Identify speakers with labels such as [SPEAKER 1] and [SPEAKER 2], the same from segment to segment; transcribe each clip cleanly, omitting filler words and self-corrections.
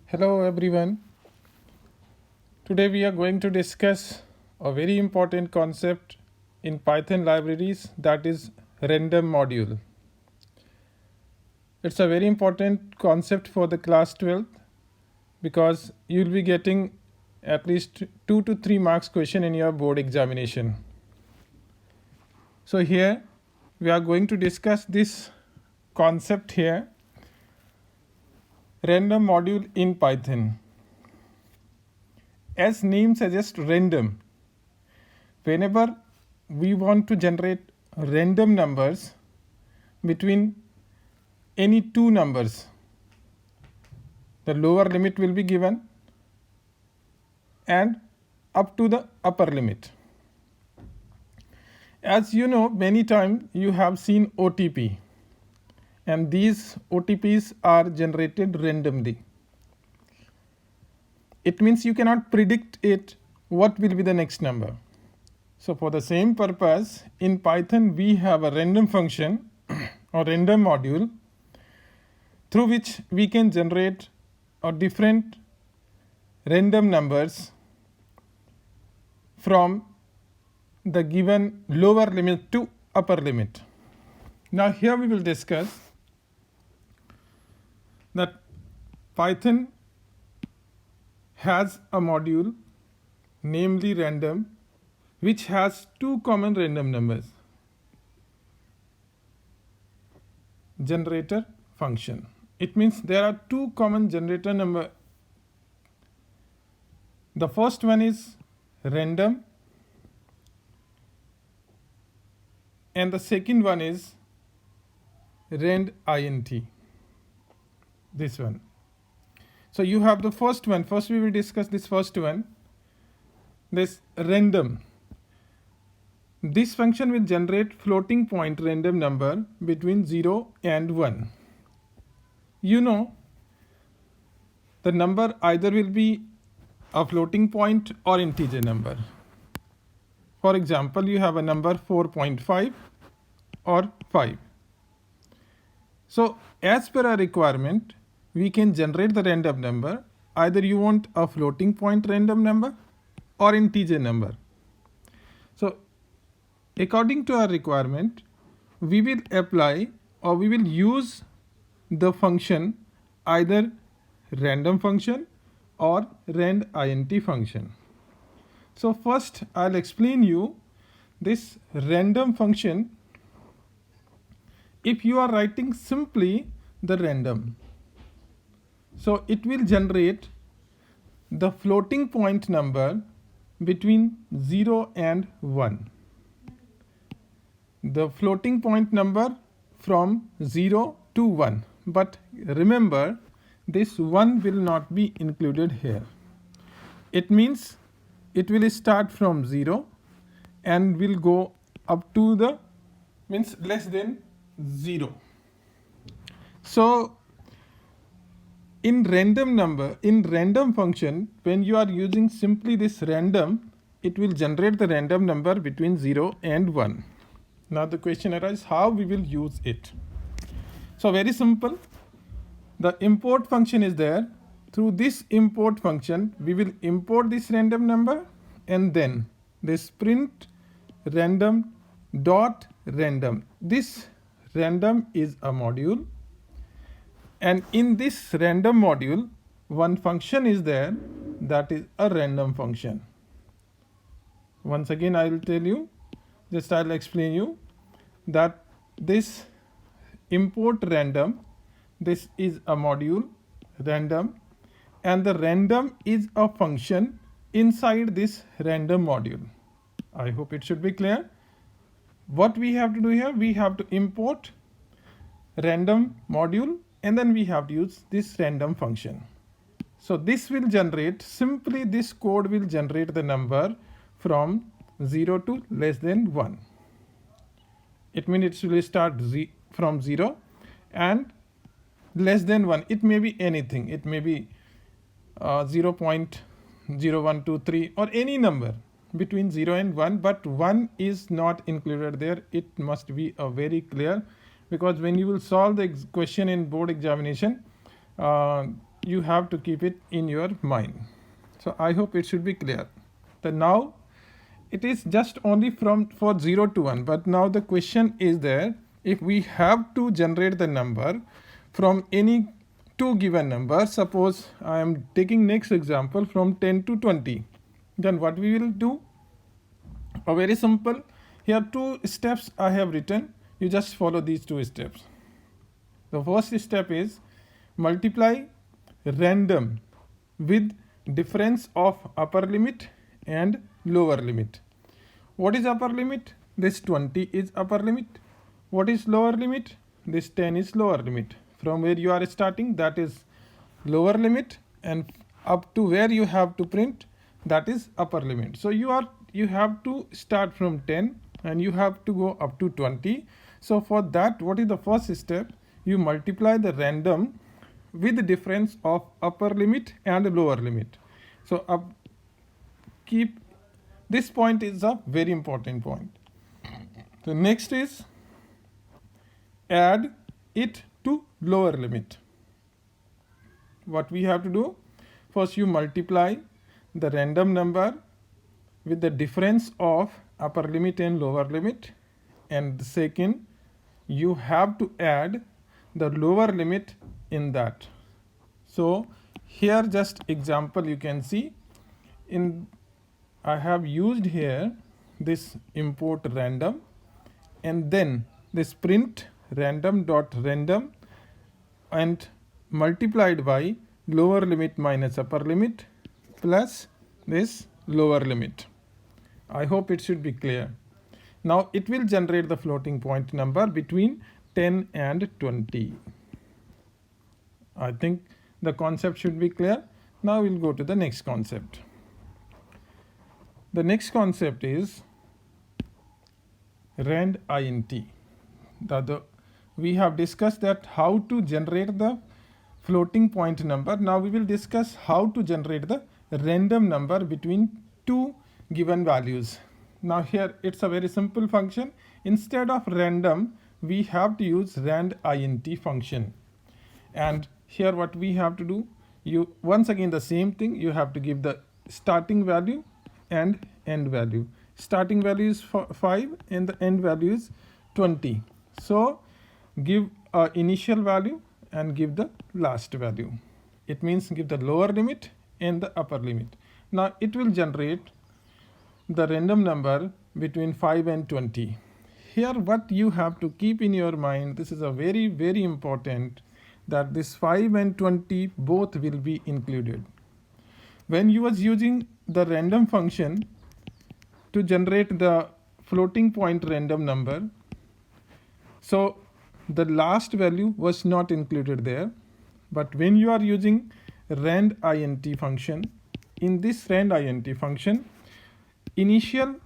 [SPEAKER 1] Hello everyone. Today we are going to discuss a very important concept in Python libraries, that is random module. It's a very important concept for the class 12th because you'll be getting at least 2 to 3 marks question in your board examination. So here we are going to discuss this concept here, random module in Python. As name suggests, random. Whenever we want to generate random numbers between any two numbers, the lower limit will be given and up to the upper limit. As you know, many times you have seen OTP, and these OTPs are generated randomly. It means you cannot predict it what will be the next number. So for the same purpose, in Python we have a random function or random module through which we can generate a different random numbers from the given lower limit to upper limit. Now here we will discuss that Python has a module, namely random, which has two common random numbers. Generator function. It means there are two common generator number. The first one is random and the second one is rand int. This one. So you have the first one. First we will discuss this first one. This random. This function will generate floating point random number between 0 and 1. You know, the number either will be a floating point or integer number. For example, you have a number 4.5 or 5. So as per our requirement, we can generate the random number. Either you want a floating point random number or integer number. So according to our requirement, we will apply or we will use the function either random function or rand int function. So first I'll explain you this random function. If you are writing simply the random, so it will generate the floating point number between 0 and 1. The floating point number from 0 to 1. But remember, this 1 will not be included here. It means it will start from 0 and will go up to the means less than 0. So in random function, when you are using simply this random, it will generate the random number between 0 and 1. Now the question arises, how we will use it. So very simple. The import function is there. Through this import function, we will import this random number and then this print random dot random. This random is a module, and in this random module, one function is there, that is a random function. Once again I will tell you, just I'll explain you that this import random, this is a module random, and the random is a function inside this random module. I hope it should be clear. What we have to do here, we have to import random module and then we have to use this random function. So this will generate, simply this code will generate the number from 0 to less than 1. It means it will start from 0 and less than 1. It may be anything. It may be 0.0123 or any number between 0 and 1, but 1 is not included there. It must be very clear, because when you will solve the question in board examination, you have to keep it in your mind. So I hope it should be clear. Then now it is just only from for 0 to 1, but now the question is there, if we have to generate the number from any two given numbers, suppose I am taking next example from 10 to 20, then what we will do? Very simple. Here two steps I have written, you just follow these two steps. The first step is multiply random with difference of upper limit and lower limit. What is upper limit? This 20 is upper limit. What is lower limit? This 10 is lower limit. From where you are starting, that is lower limit, and up to where you have to print, that is upper limit. So you have to start from 10 and you have to go up to 20. So for that, what is the first step? You multiply the random with the difference of upper limit and lower limit. So keep this point is a very important point. The next is add it to lower limit. What we have to do? First you multiply the random number with the difference of upper limit and lower limit, and the second you have to add the lower limit in that. So here just example you can see, in I have used here this import random and then this print random dot random and multiplied by lower limit minus upper limit plus this lower limit. I hope it should be clear. Now it will generate the floating point number between 10 and 20. I think the concept should be clear. Now we'll go to the next concept. The next concept is rand int. We have discussed that how to generate the floating point number. Now we will discuss how to generate the random number between two given values. Now here it's a very simple function. Instead of random, we have to use rand int function. And here what we have to do, you once again the same thing, you have to give the starting value and end value. Starting value is 5 and the end value is 20. So give initial value and give the last value. It means give the lower limit and the upper limit. Now it will generate the random number between 5 and 20. Here what you have to keep in your mind, this is a very very important, that this 5 and 20 both will be included. When you was using the random function to generate the floating point random number, so the last value was not included there. But when you are using rand int function, in this rand int function, initial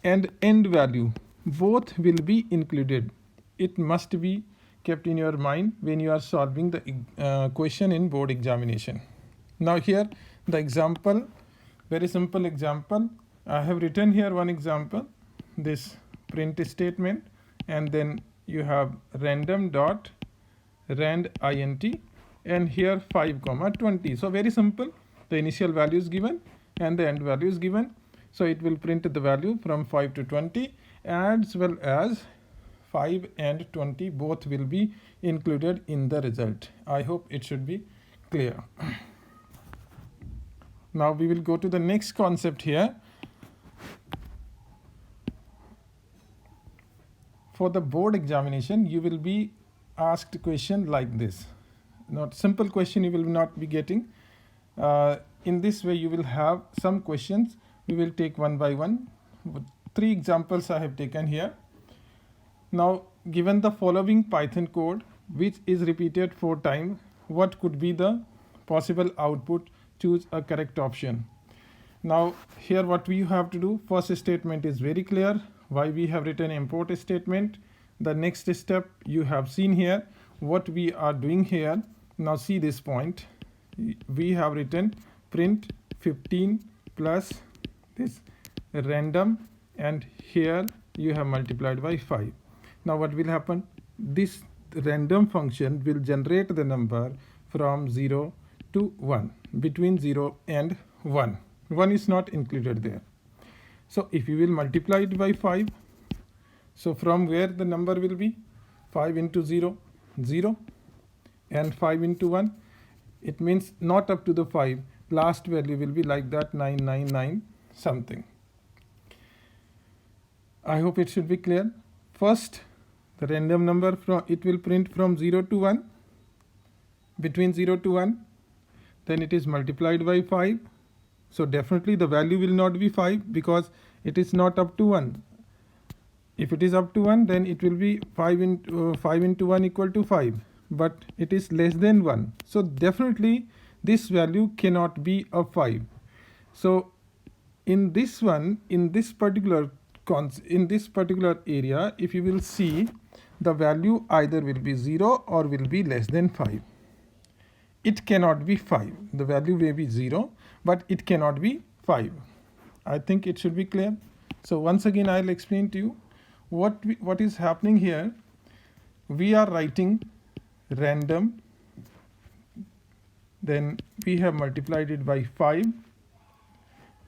[SPEAKER 1] and end value both will be included. It must be kept in your mind when you are solving the question in board examination. Now here the example, very simple example. I have written here one example, this print statement, and then you have random dot rand int, and here 5 comma 20. So very simple, the initial value is given and the end value is given. So it will print the value from 5 to 20, as well as 5 and 20 both will be included in the result. I hope it should be clear. Now we will go to the next concept here. For the board examination, you will be asked a question like this. Not simple question you will not be getting. In this way you will have some questions. We will take one by one. 3 examples I have taken here. Now given the following Python code which is repeated 4 times, what could be the possible output? Choose a correct option. Now here what we have to do, first statement is very clear, why we have written import statement. The next step you have seen here, what we are doing here. Now see this point, we have written print 15 plus this random, and here you have multiplied by 5. Now what will happen? This random function will generate the number from 0 to 1, between 0 and 1. 1 is not included there. So if you will multiply it by 5, so from where the number will be 5 into 0, 0, and 5 into 1, it means not up to the 5. Last value will be like that, 999 something. I hope it should be clear. First, the random number, it will print from 0 to 1, between 0 to 1. Then it is multiplied by 5. So definitely the value will not be 5 because it is not up to 1. If it is up to 1, then it will be 5 into 1 equal to 5. But it is less than 1. So definitely this value cannot be a 5. So in this one, in this particular area, if you will see, the value either will be 0 or will be less than 5. It cannot be 5. The value may be 0, but it cannot be 5. I think it should be clear. So once again, I'll explain to you what is happening here. We are writing random, then we have multiplied it by 5,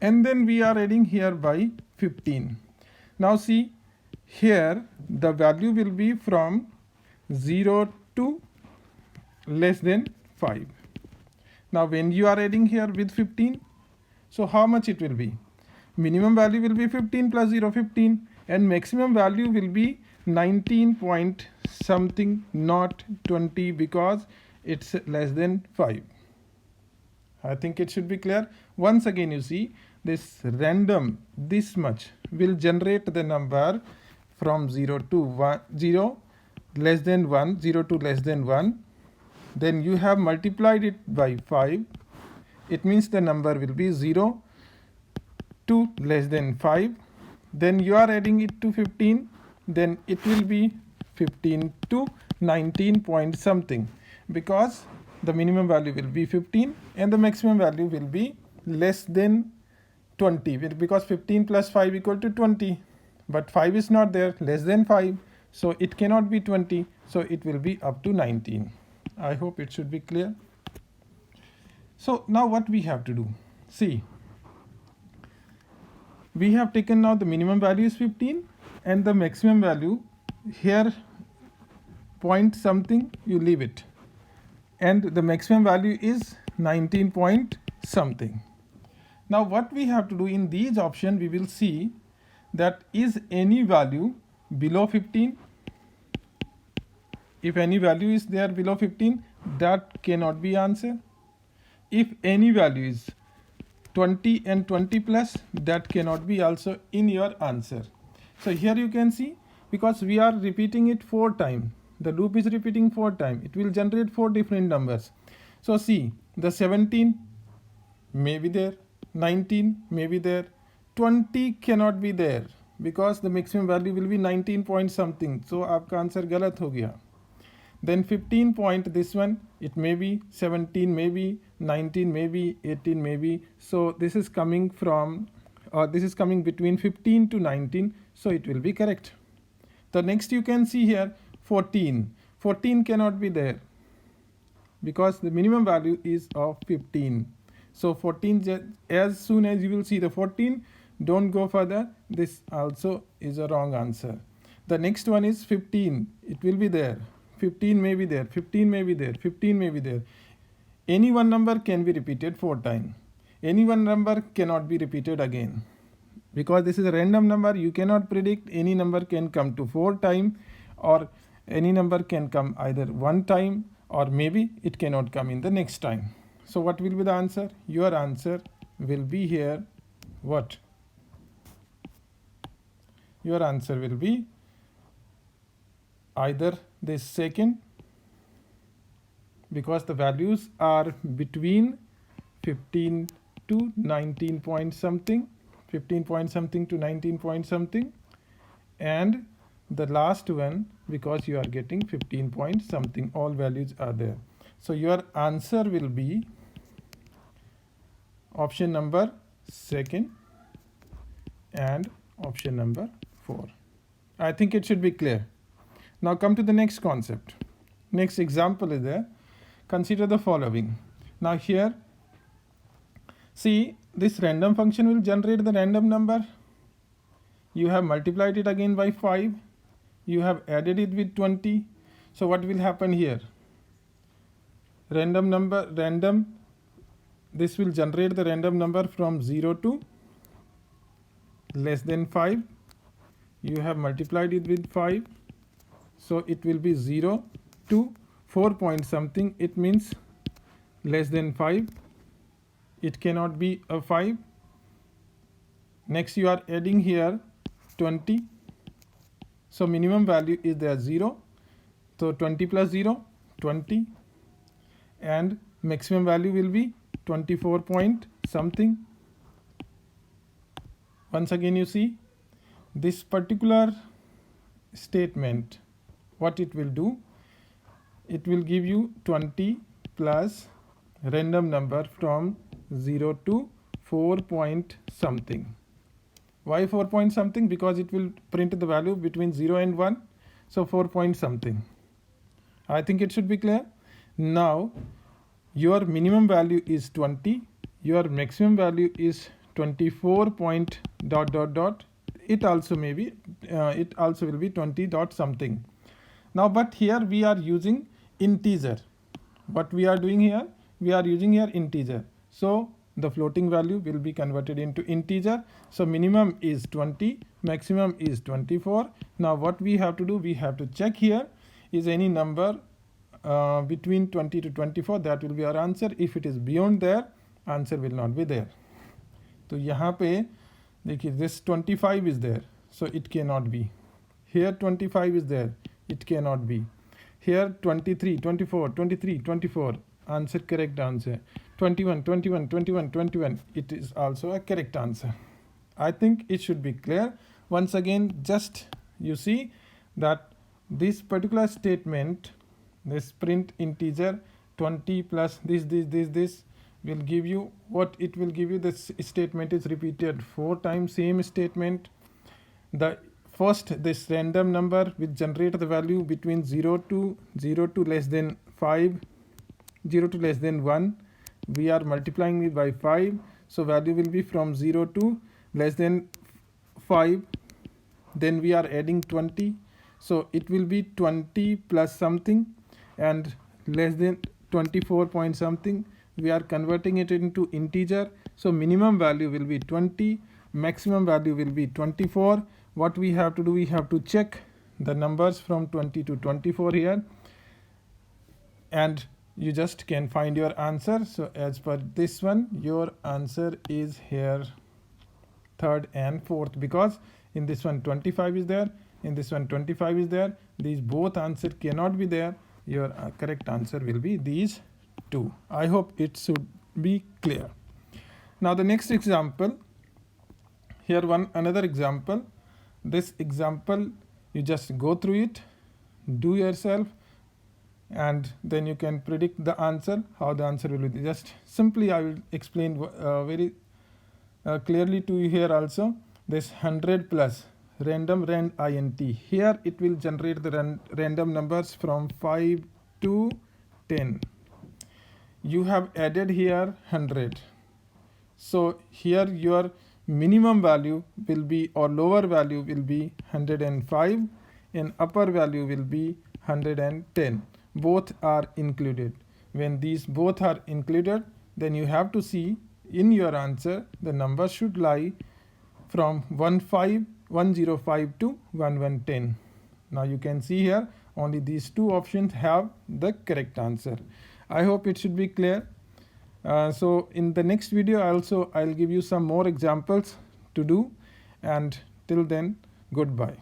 [SPEAKER 1] and then we are adding here by 15. Now see, here the value will be from 0 to less than 5. Now when you are adding here with 15, so how much it will be? Minimum value will be 15 plus 0, 15, and maximum value will be 19 point something, not 20, because it's less than 5. I think it should be clear. Once again, you see, this random, this much, will generate the number from 0 to 1, 0 less than 1, 0 to less than 1. Then you have multiplied it by 5. It means the number will be 0 to less than 5. Then you are adding it to 15. Then it will be 15 to 19 point something, because the minimum value will be 15 and the maximum value will be less than 20, because 15 plus 5 equal to 20. But 5 is not there, less than 5. So it cannot be 20. So it will be up to 19. I hope it should be clear. So now what we have to do? See, we have taken now the minimum value is 15 and the maximum value here point something, you leave it. And the maximum value is 19 point something. Now what we have to do in these options, we will see that is any value below 15. If any value is there below 15, that cannot be answer. If any value is 20 and 20 plus, that cannot be also in your answer. So here you can see, because we are repeating it 4 times, the loop is repeating 4 times, it will generate 4 different numbers. So see, the 17 may be there, 19 may be there, 20 cannot be there, because the maximum value will be 19 point something. So आपका answer गलत हो गया. Then 15 point, this one, it may be 17, maybe 19, maybe 18, maybe. So this is coming from, this is coming between 15 to 19. So it will be correct. The next you can see here, 14. 14 cannot be there because the minimum value is of 15. So 14, as soon as you will see the 14, don't go further. This also is a wrong answer. The next one is 15. It will be there. 15 may be there, 15 may be there, 15 may be there. Any one number can be repeated 4 times. Any one number cannot be repeated again. Because this is a random number, you cannot predict. Any number can come to 4 times, or any number can come either 1 time, or maybe it cannot come in the next time. So what will be the answer? Your answer will be here, what? Your answer will be either this second, because the values are between 15 to 19 point something, 15 point something to 19 point something, and the last one, because you are getting 15 point something, all values are there. So your answer will be option number 2 and option number 4. I think it should be clear. Now come to the next concept. Next example is there. Consider the following. Now here, see, this random function will generate the random number. You have multiplied it again by 5. You have added it with 20. So what will happen here? This will generate the random number from 0 to less than 5. You have multiplied it with 5. So it will be 0 to 4 point something. It means less than 5. It cannot be a 5. Next you are adding here 20. So minimum value is there 0. So 20 plus 0, 20. And maximum value will be 24 point something. Once again you see this particular statement, what it will do, it will give you 20 plus random number from 0 to 4 point something. Why 4 point something? Because it will print the value between 0 and 1. So 4 point something. I think it should be clear. Now your minimum value is 20. Your maximum value is 24 point dot dot dot. It also may be, it also will be 20 dot something. Now but here we are using integer. What we are doing here? We are using here integer. So the floating value will be converted into integer. So minimum is 20, maximum is 24. Now what we have to do, we have to check here is any number between 20 to 24, that will be our answer. If it is beyond there, answer will not be there. तो यहाँ पे देखिए this 25 is there, so it cannot be. Here 25 is there, it cannot be. Here 23, 24, 23, 24, answer correct answer. 21, 21, 21, 21, it is also a correct answer. I think it should be clear. Once again, just you see that this particular statement, this print integer 20 plus this will give you what it will give you. This statement is repeated 4 times, same statement. The first, this random number will generate the value between 0 to less than 5, 0 to less than 1. We are multiplying it by 5, so value will be from 0 to less than 5. Then we are adding 20, so it will be 20 plus something and less than 24 point something. We are converting it into integer, so minimum value will be 20, maximum value will be 24. What we have to do, we have to check the numbers from 20 to 24 here, and you just can find your answer. So as per this one, your answer is here 3rd and 4th, because in this one 25 is there, in this one 25 is there. These both answer cannot be there. Your correct answer will be these two. I hope it should be clear. Now the next example, here another example. This example you just go through it, do yourself, and then you can predict the answer, how the answer will be. Just simply I will explain very clearly to you here also. This 100 plus random rand int, here it will generate the random numbers from 5 to 10. You have added here 100, so here your minimum value will be, or lower value will be 105, and upper value will be 110. Both are included. When these both are included, then you have to see in your answer the number should lie from 105 to 1110. Now you can see here only these two options have the correct answer. I hope it should be clear. So in the next video I'll give you some more examples to do, and till then, goodbye.